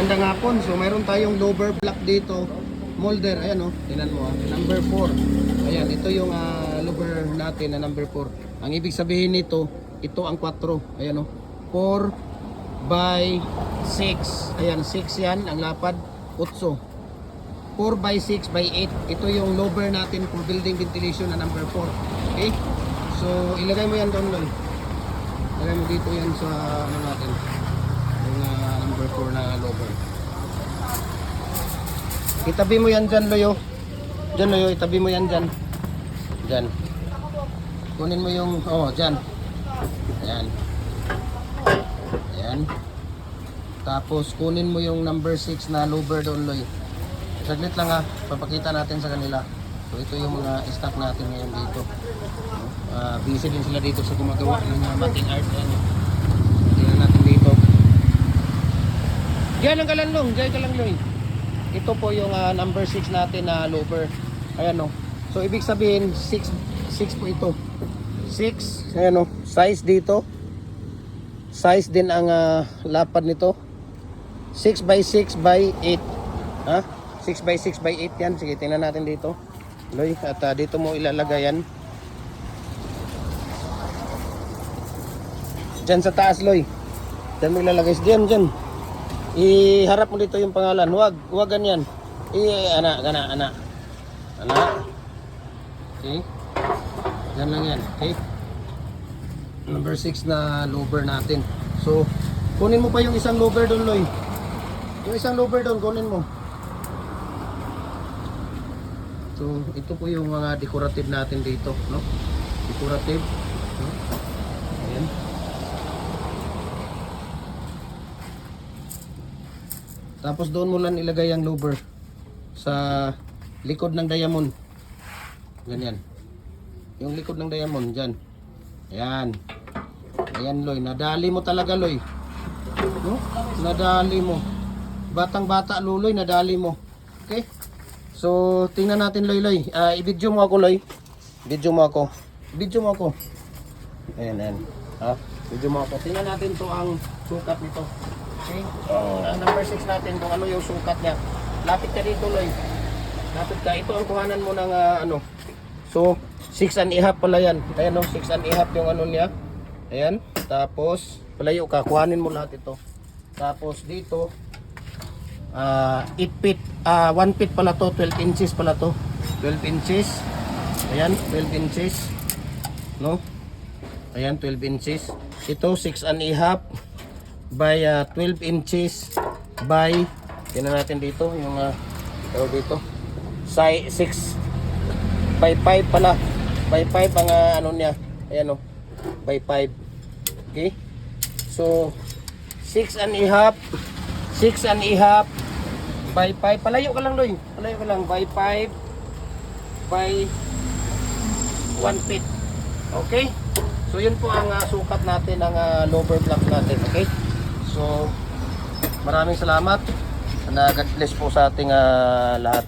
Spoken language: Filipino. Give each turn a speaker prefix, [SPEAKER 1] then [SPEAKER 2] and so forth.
[SPEAKER 1] Magandang hapon. So mayroon tayong lower block dito. Molder, ayan oh. Tingnan mo ah. Number 4. Ayan, ito yung lower natin na number 4. Ang ibig sabihin nito, ito ang 4. Ayan oh. 4 by 6. Ayan, 6 yan ang lapad, 8. 4 by 6 by 8. Ito yung lower natin for building ventilation na number 4. Okay? So ilagay mo yan doon, Loy. Ilagay mo dito yan sa ano natin. Yung number 4 na lower. Itabi mo yan dyan, Loyo. Dyan, Loyo. Itabi mo yan dyan. Dyan. Kunin mo yung, dyan. Ayan. Ayan. Tapos, kunin mo yung number 6 na lower doon, Loy. Saglit lang ha. Papakita natin sa kanila. So, ito yung mga stock natin ngayon dito. Busy din sila dito sa gumagawa ng mating art. Ayan. Tingnan natin dito. Diyan lang ka lang, Long. Diyan ka lang, Loy. Ito po yung number 6 natin na lower. Ayan o. So ibig sabihin 6 po ito. 6. Ayan o. Size dito. Size din ang lapad nito. 6 by 6 by 8. Ha? 6 by 6 by 8 yan. Sige, tingnan natin dito. Loy, at dito mo ilalagay yan. Diyan sa taas, Loy. Diyan mo ilalagay. Diyan. Iharap mo dito yung pangalan. Huwag ganyan. Ana. Okay. Yan lang yan. Okay. Number 6 na lower natin. So, kunin mo pa yung isang lower doon, Loy. Yung isang lower doon, kunin mo. So, ito po yung mga decorative natin dito, no? Decorative. No? Ayan. Tapos doon mo lang ilagay ang lower sa likod ng diamond. Ganyan. Yung likod ng diamond dyan. Ayan. Ayan, Loy. Nadali mo talaga, Loy. No? Nadali mo. Batang bata, Loy. Nadali mo. Okay? So, tingnan natin, Loy. I-video mo ako, Loy. Video mo ako. Ayan. Ha? Video mo ako. Tingnan natin to ang sukat nito. Okay? Number 6 natin kung ano yung sukat niya. Lapit ka dito, Loy. Lapit ka. Ito ang kuhanan mo ng So, 6.5 pala yan. Ayan o, 6.5 yung ano niya. Ayan. Tapos, palayo ka. Kuhanin mo lahat ito. Tapos dito, 8 feet. 1 feet pala to. 12 inches pala to. 12 inches. Ayan, 12 inches. No? Ayan, 12 inches. Ito, 6.5 by 12 inches by, tingnan natin dito yung dito size 6 by 5 pala, by 5 ang ano niya, ayan o, by 5. Okay, so 6.5 by 5, palayo ka lang, Loy, palayo ka lang, by 5 by 1 feet. Okay, so yun po ang sukat natin ng lower block natin. Okay, so maraming salamat, and God bless po sa ating lahat.